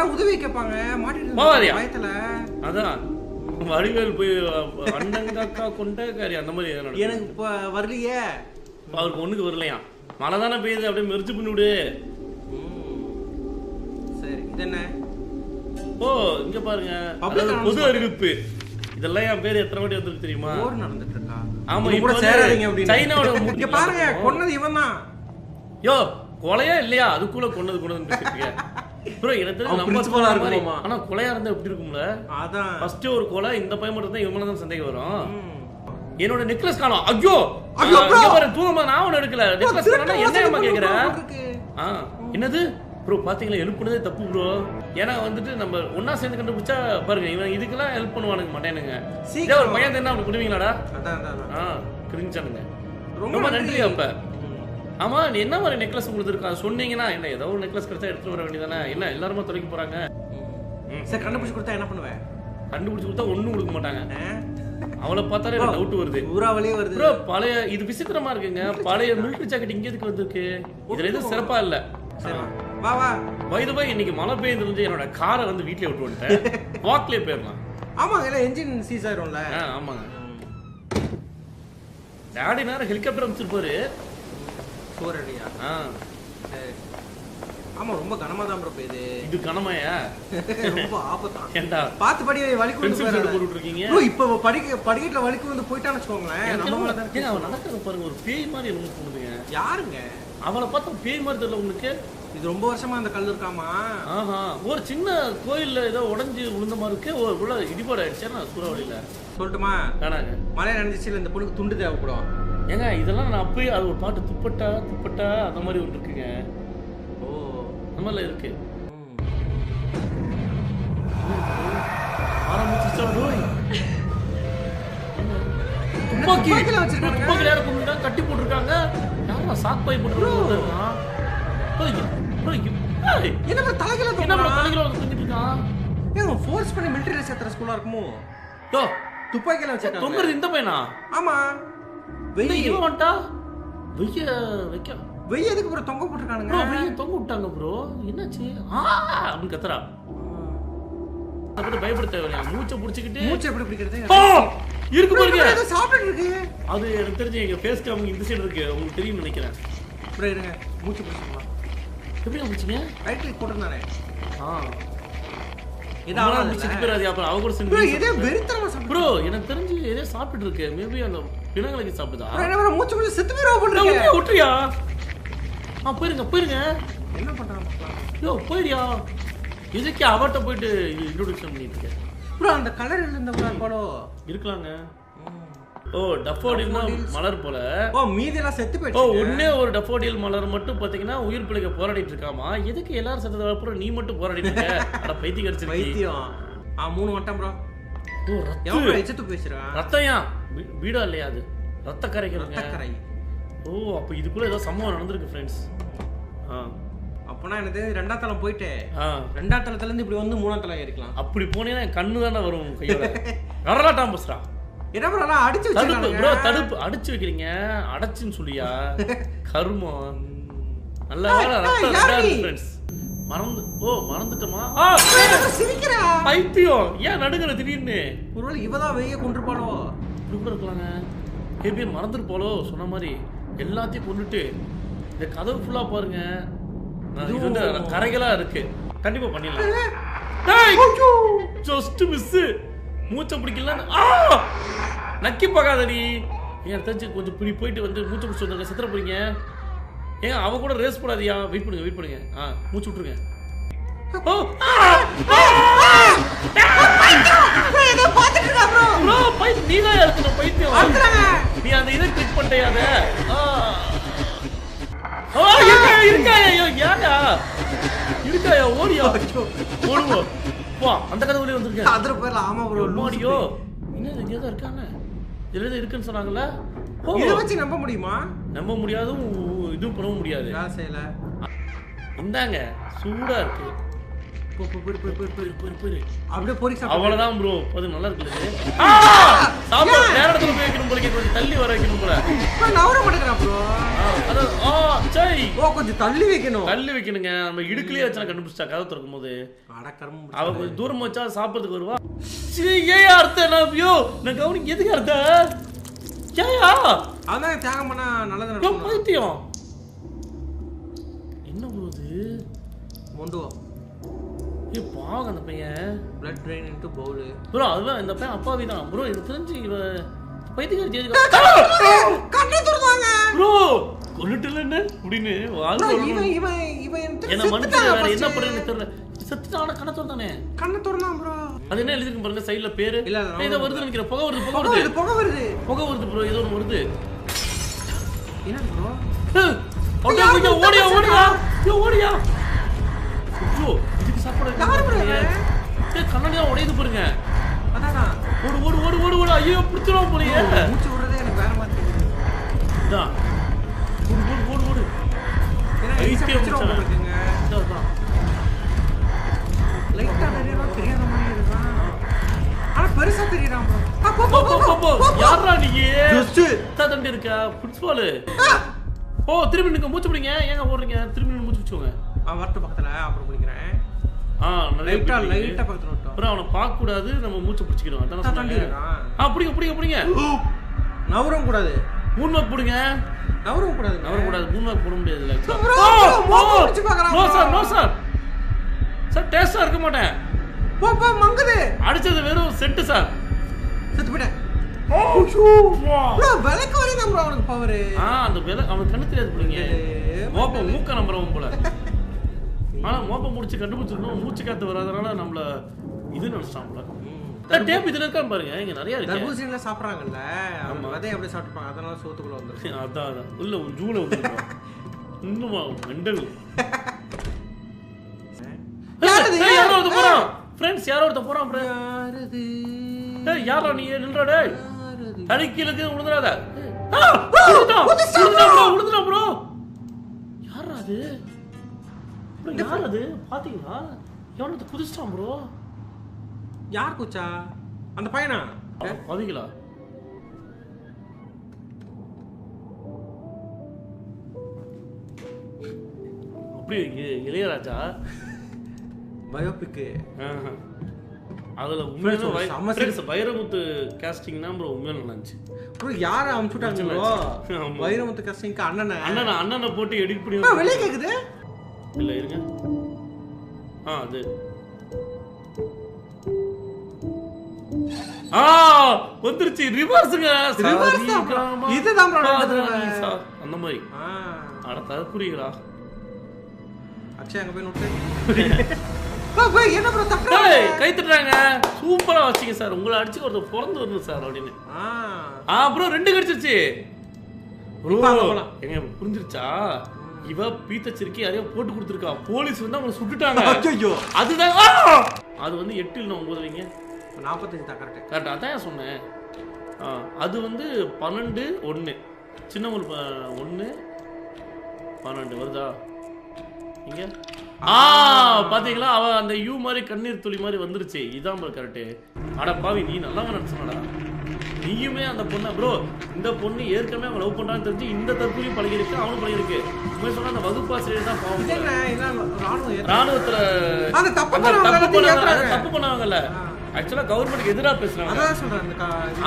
யாராவது உதவி கேட்பாங்க மாட்டிட்டு பயத்துல. அதான் வடிவேல் போய் அண்ணங்கக்கா கொண்டக்காரி அந்த மாதிரி எனக்கு இப்ப வரலையே. அவருக்கு ஒண்ணுக்கு வரலையா, மழை தானே பெய்யுது, அப்படியே மெரிச்சு பண்ணி விடு. சரி இது என்ன? ஓ இங்க பாருங்க, பொது அறிவிப்பு. இதெல்லாம் என் பேர் எத்தனை வாட்டி வந்துருக்கு தெரியுமா? போர் நடந்துட்டு இருக்கா? ஆமா, இப்ப சேராதீங்க அப்படின்னு சைனாவோட இங்க பாருங்க, கொன்னது இவன் தான். யோ கொலையா இல்லையா, அதுக்குள்ள கொன்னதுன்னு பேசிட்டீங்க ப்ரோ. எனக்கு நம்ம ஆனா கொலையா இருந்தா எப்படி இருக்கும்ல? அதான் ஃபர்ஸ்ட் ஒரு கொலை, இந்த பையன் மட்டும் தான் இவன் தான் சந்தேகம் வரும். என்னோட நெக்லஸ் காணோம். ஐயோ தூங்கமா நான் ஒண்ணு எடுக்கல. நெக்லஸ் காணோம். என்ன கேக்குற? என்னது ப்ரோ? பாத்தீங்களா, எழுப்புனதே தப்பு ப்ரோ. ஏன்னா வந்துட்டு நம்ம ஒன்னா சேர்ந்து கண்டுபிடிச்சா பாருங்க, இவன் இதுக்கெல்லாம் ஹெல்ப் பண்ணுவானுங்க மாட்டேனுங்க. ஒரு பையன் என்ன அப்படி பண்ணுவீங்களாடா? கிரிஞ்சானுங்க. ரொம்ப நன்றி. அப்ப ஆமா, நீ என்ன மாதிரி நெக்லஸ் கொடுத்துருக்கா சொன்னீங்கன்னா என்ன, ஏதோ ஒரு நெக்லஸ் கிடைச்சா எடுத்துட்டு வர வேண்டியதானே? என்ன எல்லாருமே துறைக்க போறாங்க. சரி கண்டுபிடிச்சு கொடுத்தா என்ன பண்ணுவேன்? கண்டுபிடிச்சு கொடுத்தா ஒண்ணும் கொடுக்க மாட்டாங்க. அவளை பார்த்தாலே எனக்கு டவுட் வருது. ஊராவளியே வருது ப்ரோ. பழைய இது விசித்திரமா இருக்குங்க. பழைய மிலிட்டரி ஜாக்கெட் இங்க எதுக்கு வந்திருக்கு? இதுல எதுவும் சிறப்பா இல்ல. வா வா. வயது போய் இன்னைக்கு மழை பெய்யுது, என்னோட காரை வந்து வீட்லயே விட்டு வந்துட்டேன். வாக்லயே போயிடலாம். ஆமாங்க, இல்ல என்ஜின் சீஸ் ஆயிரும்ல. ஆமாங்க. டாடி நேரம் ஹெலிகாப்டர் அமைச்சிருப்பாரு. சோரடியா? ஆமா, ரொம்ப கனமா தான் ப்ரோ பெய்யுது. இது கனமாயா? ரொம்ப ஆபத்தா. ஏண்டா பாத்து படி வலிக்கு வந்து போட்டுட்டு இருக்கீங்க ப்ரோ. இப்போ படிக்கட்ல வலிக்கு வந்து போய்ட்டான்னு வெச்சுக்கோங்களேன். நம்ம ஏங்க அவ நடக்கறது பாருங்க, ஒரு பேய் மாதிரி என்னமோ பண்ணுதுங்க. யாருங்க? அவளை பார்த்தா பேய் மாதிரி தெரியல உங்களுக்கு? இது ரொம்ப வருஷமா அந்த கல் இருக்காமா? ஆஹா, ஒரு சின்ன கோயில்ல ஏதோ உடைஞ்சு விழுந்த மாதிரி இருக்கு. ஒரு உள்ள இடிபாடு ஆயிடுச்சா சூறாவளியில? சொல்லட்டுமா? வேணாங்க, மழை நனைஞ்சிச்சு, இந்த பொண்ணுக்கு துண்டு தேவைப்படும். ஏங்க இதெல்லாம் நான் அப்பயே அது ஒரு பாட்டு துப்பட்டா துப்பட்டா அந்த மாதிரி ஒன்று இருக்குங்க. ஓ அந்த மாதிரில இருக்கு. ஆரம்பிச்சிச்சா டோய்? துப்பாக்கில வச்சிருக்காங்க. துப்பாக்கில யார கொண்டுட்டா கட்டி போட்டுருக்காங்க. யாரா சாக் பை போட்டுருக்காங்க? என்ன பண்ற தலையில தொங்கிட்டு இருக்கான்? ஏங்க ஃபோர்ஸ் பண்ணி மிலிட்டரில சேர்த்துற ஸ்கூலா இருக்குமோ? யோ துப்பாக்கில வச்சிருக்காங்க. தொங்குறது இந்த பையனா? ஆமா. வெய்ய இவன் வந்துட்டா வெய்ய எதுக்கு ப்ரோ தொங்க போட்டுருக்கானுங்க? ப்ரோ வெய்ய தொங்க விட்டாங்க ப்ரோ. என்னாச்சு அப்படின்னு கத்துறா. அப்படி பயப்பட தேவையில்லை. மூச்சை பிடிச்சிக்கிட்டு. மூச்சை எப்படி பிடிக்கிறது? இருக்கு பாருங்க, ஏதோ சாப்பிட்டு இருக்கு. அது எனக்கு தெரிஞ்சு எங்க ஃபேஸ் கேம் இந்த சைடு இருக்கு, உங்களுக்கு தெரியும் நினைக்கிறேன். ப்ரோ இருங்க, மூச்சு பிடிச்சிக்கலாம். எப்படி பிடிச்சிங்க? Right click போட்டுருந்தானே. ப்ரோ எனக்கு தெரிஞ்சு ஏதோ சாப்பிட்டு இருக்கு. மேபி அந்த பிணங்களுக்கு சாப்பிடுதா? மூச்சு பிடிச்சி செத்து போயிடுவா. விட்டுறியா? போயிருங்க போயிருங்க. என்ன பண்றாங்க? யோ போயிரியா? இதுக்கு அவட்ட போயிட்டு இன்ட்ரோடக்ஷன் பண்ணிட்டு இருக்கேன் ப்ரோ. அந்த கலர் இருந்த போலோ இருக்கலாங்க. ஓ டஃபோடில்னா மலர் போல. ஓ மீதியெல்லாம் செத்து போயிடுச்சு. ஓ ஒண்ணே ஒரு டஃபோடில் மலர் மட்டும் பாத்தீங்கன்னா உயிர் பிழைக்க போராடிட்டு இருக்காமா. எதுக்கு எல்லாரும் செத்ததுக்கு அப்புறம் நீ மட்டும் போராடிட்டு இருக்க? அட பைத்தியம் கடிச்சிருக்கீ. பைத்தியம். 3 வட்டம் ப்ரோ. ஓ ரத்தம் எவ்வளவு எச்சத்து பேசுறா? ரத்தம்யா வீடா இல்லையா அது? ரத்த கரைக்குறங்க. ரத்த கரை. ஓ அப்ப இதுக்குள்ள ஏதோ சம்பவம் நடந்துருக்கு फ्रेंड्स. அப்பனா எனக்கு ரெண்டாம் தளம் போயிட்டே. ரெண்டாம் தளத்துல இருந்து இப்படி வந்து மூணாம் தளம் ஏறிக்கலாம். அப்படி போனீனா கண்ணு தான வரும் கையோட. வரலாட்டாம் பஸ்ரா. என்ன ப்ரோ அடிச்சு வச்சிருக்காங்க ப்ரோ. தடுப்பு அடிச்சு வைக்கிறீங்க. அடச்சின்னு சொல்லியா? கர்மம். நல்ல வேளை ரத்தம் ரெண்டாது फ्रेंड्स. மறந்துட்டமா? சிரிக்கிறா. பைத்தியம். ஏன் நடுங்கற திடீர்னு? ஒருவேளை இவதான் வெய்ய கொன்றுபாளோ? இப்படி இருக்கலாங்க. மேபி மறந்துருப்பாளோ சொன்ன மாதிரி எல்லாத்தையும் கொண்டுட்டு. இந்த கதவு ஃபுல்லா பாருங்க, இது வந்து கரைகளா இருக்கு. கண்டிப்பா பண்ணிடலாம். டேய் ஜஸ்ட் மிஸ். மூச்சை பிடிக்கல. நக்கி பார்க்காதடி. ஏன் தெரிஞ்சு கொஞ்சம் இப்படி போயிட்டு வந்து மூச்சை பிடிச்சி வந்தாங்க. செத்துற போறீங்க. ஏங்க அவ கூட ரேஸ் போடாதியா. வெயிட் பண்ணுங்க. மூச்சு விட்டுருங்க. நீதான் இருக்கணும் பைத்தியம். நீ அந்த இதை கிளிக் பண்ணிட்டியா? இருக்காயா ஓடியா? ஓடுவோம். அந்த கதை வழியே வந்திருக்கேன். அதுல போயிடலாம். ஆமா ப்ரோ. ஓடியோ. என்ன இங்கே தான் இருக்காங்க. இதுல தான் இருக்குன்னு சொன்னாங்கல்ல. இதை வச்சு நம்ப முடியுமா? நம்ப முடியாது, இதுவும் பண்ண முடியாது. செய்யல. இந்தாங்க சூடா இருக்கு. அப்படியே பொறி சாப்பிடு. அவ்வளவுதான் ப்ரோ. அது நல்லா இருக்குல்ல. சாப்பிட நேர இடத்துல போய் வைக்கணும் போல. கொஞ்சம் தள்ளி வர வைக்கணும் போல. நவர மாட்டேங்கிறா ப்ரோ. அதான் சை கொஞ்சம் தள்ளி வைக்கணும். தள்ளி வைக்கணுங்க. நம்ம இடுக்குலயே வச்சா கண்டுபிடிச்சா கதை திறக்கும் போது அவ கொஞ்சம் தூரம் வச்சா சாப்பிட்றதுக்கு வருவா. ஏன் அர்த்தம் நான் கவனிக்க எதுக்கு அர்த்தம் ஏயா அதான் தியாகம் பண்ணா நல்லது. பைத்தியம் என்ன போகுது மொண்டுவா பாவம் அந்த பையன். blood drain into bowl bro அதுதான் இந்த பையன் அப்பாவி தான் ப்ரோ. எனக்கு தெரிஞ்சு இவ பைத்தியக்காரி கண்ணை துறந்தாங்க ப்ரோ. கொல்லுட்டல என்ன அப்படின்னு வாழ்ந்து என்ன மனுஷன் வேற என்ன பண்றேன்னு தெரியல. செத்துட்டான கண்ணை துறந்தானே. கண்ணை துறந்தான் ப்ரோ. அது என்ன எழுதிருக்கு பாருங்க சைடுல பேரு. இத வருது நினைக்கிற புகை வருது ப்ரோ. ஏதோ ஒன்று வருது. என்ன ப்ரோ ஓடியா ஓடியா ஐயோ இதுக்கு சாப்பாடு கண்ணாடியா உடையுது பாருங்க. அதானா ஓடு ஐயோ பிடிச்சிரும் போலயே. மூச்சு விடுறதே எனக்கு வேற மாதிரி தெரியுது. இதான் ஓடு லைட்டா நிறைய தெரியாத மாதிரி இருக்கான். ஆனா பெருசா தெரியறான் ப்ரோ. யாரா நீங்க தண்டி இருக்கா பிரின்சிபால். திரும்பி நீங்க மூச்சு பிடிங்க. ஏங்க ஓடுறீங்க? திரும்பி மூச்சு பிடிச்சுங்க. வரட்டு பக்கத்துல அப்புறம் பிடிக்கிறேன். லைட்டா பக்கத்துல விட்டோம். அப்புறம் அவனை பார்க்க கூடாது. நம்ம மூச்சு பிடிச்சிக்கணும். அதான் தண்டி இருக்கான். பிடிங்க நவரும் கூடாது. மூணு வாக்கு பிடிங்க. நவரும் கூடாது. மூணு வாக்கு போட முடியாது. நோ சார் டேஸ்டா இருக்க மாட்டேன். மங்குது அடிச்சது வெறும் செட்டு சார். செத்து போயிட்டேன். விளக்கு வரை நம்புறோம் அவனுக்கு பவர். அந்த விளக்கு அவனுக்கு கண்ணு தெரியாது பிடிங்க. மூக்க நம்புறவன் போல. ஆனா மோப்பம் முடிச்சு கண்டுபிடிச்சிருக்கணும். மூச்சு காத்து வராதனால நம்மள இது நினைச்சாம்ல. டேப் இதுல இருக்கா பாருங்க. இங்க நிறைய இருக்கு. தர்பூசணில சாப்பிடுறாங்கல்ல. அவங்க விதைய அப்படியே சாப்பிட்டுப்பாங்க. அதனால சோத்துக்குள்ள வந்துரும். அதான் உள்ள ஜூல வந்துரும். இன்னுமா மெண்டல். யாரோ ஒருத்த போறான் ஃப்ரெண்ட்ஸ். யாரோ ஒருத்த போறான் ப்ரோ. யாரா நீ நில்றா டேய். தடிக்கிலுக்கு விழுந்துறாத. விழுந்துடா ப்ரோ. யாரா அது? யார் அது பாத்தீங்களா? எவனது குதிச்சிட்டான் ப்ரோ. யார் குச்சா? அந்த பையனா? பாத்தீங்களா? அப்படி இளையராஜா பயோபிக். அதுல உண்மையில வைரமுத்து காஸ்டிங் தான் ப்ரோ உண்மையில நினைச்சு. ப்ரோ யார அனுப்பிட்டாங்க ப்ரோ? வைரமுத்து காஸ்டிங்க்கு அண்ணனை போட்டு எடிட் பண்ணி வெளிய கேக்குது. இல்ல இருங்க. அது வந்துருச்சு. ரிவர்ஸ்ங்க. இதுதான் ப்ரோ அந்த மாதிரி. அட தற்குறிகளா. அக்ஷய் அங்க போய் நோட்டு. என்ன ப்ரோ தக்கற கை தட்டுறாங்க. சூப்பரா வச்சீங்க சார். உங்களை அடிச்சு ஒருத்தர் பிறந்து வரணும் சார் அப்படின்னு. ப்ரோ 2 கடிச்சிருச்சு ப்ரோ. எங்க புரிஞ்சிருச்சா? இவ பீத்தச்சிருக்கி யாரையோ போட்டு கொடுத்துருக்கா. போலீஸ் வந்து அவங்க சுட்டுட்டாங்க. அதுதான் அது வந்து 8 இல்ல 9 வைங்க. 45 தான் கரெக்ட். கரெக்ட் அதான் சொன்னேன். அது வந்து 12 1 சின்னவங்க 1 12 வருதா இங்க? பாத்தீங்களா? அவ அந்த யூ மாதிரி கண்ணீர் துளி மாதிரி வந்துருச்சு. இதான் கரெக்ட். அட பாவி நீ நல்லா நினைச்சனடா. நீயுமே அந்த பொண்ணை ப்ரோ. இந்த பொண்ணு ஏற்கனவே அவன் லவ் பண்றான்னு தெரிஞ்சு இந்த தற்கொலையும் பழகிருக்கு. அவனும் பழகிருக்கு. உண்மை சொன்னா அந்த வகுப்பாசிரியர் தான் பாவம். ராணுவத்துல தப்பு பண்ணாங்கல்ல. ஆக்சுவலா கவர்மெண்ட்க்கு எதிராக பேசுறாங்க.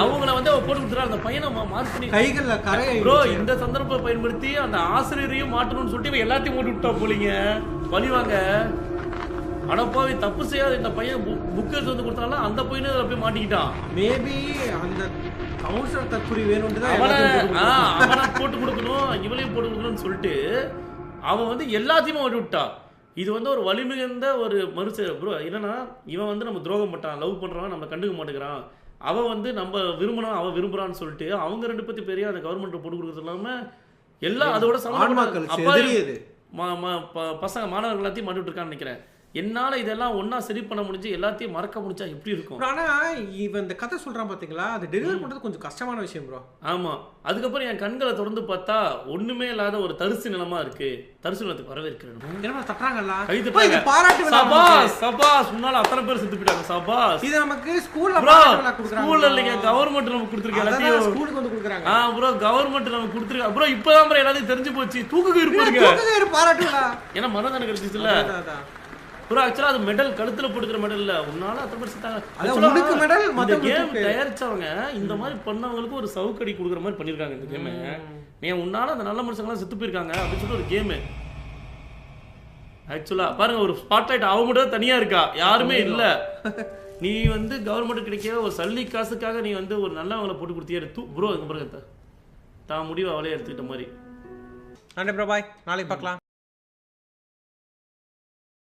அவங்கள வந்து அவ போட்டு கொடுத்துறா. அந்த பையனை மார்க் பண்ணி கைகள்ல கரை ப்ரோ. இந்த சந்தர்ப்பத்தை பயன்படுத்தி அந்த ஆசிரியரையும் மாட்டணும்னு சொல்லிட்டு எல்லாத்தையும் போட்டு விட்டா போலீங்க. வலிவாங்க. அடப்பாவி தப்பு செய்யாத இந்த பையன் புக் எடுத்து வந்து கொடுத்தாலும் அந்த பையனே அதில் போய் மாட்டிக்கிட்டான். மேபி அந்த கவுன்சிலர் தற்கொலை வேணும்னு தான் அவனை போட்டு கொடுக்கணும் இவளையும் போட்டு கொடுக்கணும்னு சொல்லிட்டு அவன் வந்து எல்லாத்தையுமே ஓட்டி விட்டான். இது வந்து ஒரு வலிமிகுந்த ஒரு மறுசெயல் ப்ரோ. என்னன்னா இவன் வந்து நம்ம துரோகம் பண்ணிட்டான். லவ் பண்றான். நம்ம கண்டுக்க மாட்டேங்கிறான். அவன் வந்து நம்ம விரும்பணும் அவன் விரும்புறான்னு சொல்லிட்டு அவங்க 2 பத்தி பெரிய அந்த கவர்மெண்ட் போட்டு கொடுக்கறது இல்லாம எல்லாம் அதோட சம பசங்க மாணவர்கள் எல்லாத்தையும் மாட்டிட்டு இருக்கான்னு நினைக்கிறேன். என்னால இதெல்லாம் ஒண்ணா சரி பண்ண முடிஞ்சு எல்லாத்தையும் மறக்க முடிஞ்சா எப்படி இருக்கும்? ஆனா இவன் இந்த கதை சொல்றான் பாத்தீங்களா, அது டெலிவர் பண்றது கொஞ்சம் கஷ்டமான விஷயம் ப்ரோ. ஆமா. அதுக்கப்புறம் என் கண்களை தொடர்ந்து பார்த்தா ஒண்ணுமே இல்லாத ஒரு தரிசு நிலமா இருக்கு. தரிசு நிலத்துக்கு வரவேற்கிறேன். என்னமா தட்டுறாங்கல்ல, கை தட்டுறாங்க. பாராட்டு விழா. சபாஸ் சபாஸ், முன்னால அத்தனை பேர் செத்து போயிட்டாங்க. சபாஸ். இது நமக்கு ஸ்கூல்ல பாராட்டு விழா கொடுக்கறாங்க. ஸ்கூல்ல இல்லங்க, கவர்மெண்ட் நமக்கு கொடுத்திருக்காங்க. எல்லாத்தையும் ஸ்கூலுக்கு வந்து கொடுக்கறாங்க. ப்ரோ கவர்மெண்ட் நமக்கு கொடுத்திருக்காங்க. ப்ரோ இப்பதான் ப்ரோ எல்லாத்தையும் தெரிஞ்சு போச்சு. தூக்குக்கு இருப்பாங்க. தூக்குக்கு பாராட்டு விழா. ஏன்னா மனதான கிடைச்சிச்சு இல்ல. ப்ரோ ஆக்சுவலா அது மெடல் கழுத்துல போட்டுக்கிற மெடல் இல்ல. உன்னால அத்தனை பேர் செத்தாங்க. உனக்கு மெடல் மத்த கேம் தயாரிச்சவங்க இந்த மாதிரி பண்ணவங்களுக்கு ஒரு சவுக்கடி கொடுக்குற மாதிரி பண்ணிருக்காங்க இந்த கேம். நீ உன்னால அந்த நல்ல மனுஷங்க எல்லாம் செத்து போயிருக்காங்க அப்படின்னு சொல்லிட்டு ஒரு கேம். ஆக்சுவலா பாருங்க, ஒரு ஸ்பாட்லைட் அவ மட்டும் தனியா இருக்கா, யாருமே இல்ல. நீ வந்து கவர்மெண்ட் கிடைக்க ஒரு சல்லி காசுக்காக நீ வந்து ஒரு நல்லவங்களை போட்டு கொடுத்தியா ப்ரோ. இங்க பாருங்க, தான் முடிவு அவளே எடுத்துக்கிட்ட மாதிரி. நன்றி ப்ரோ, பாய். நாளைக்கு பார்க்கலாம்.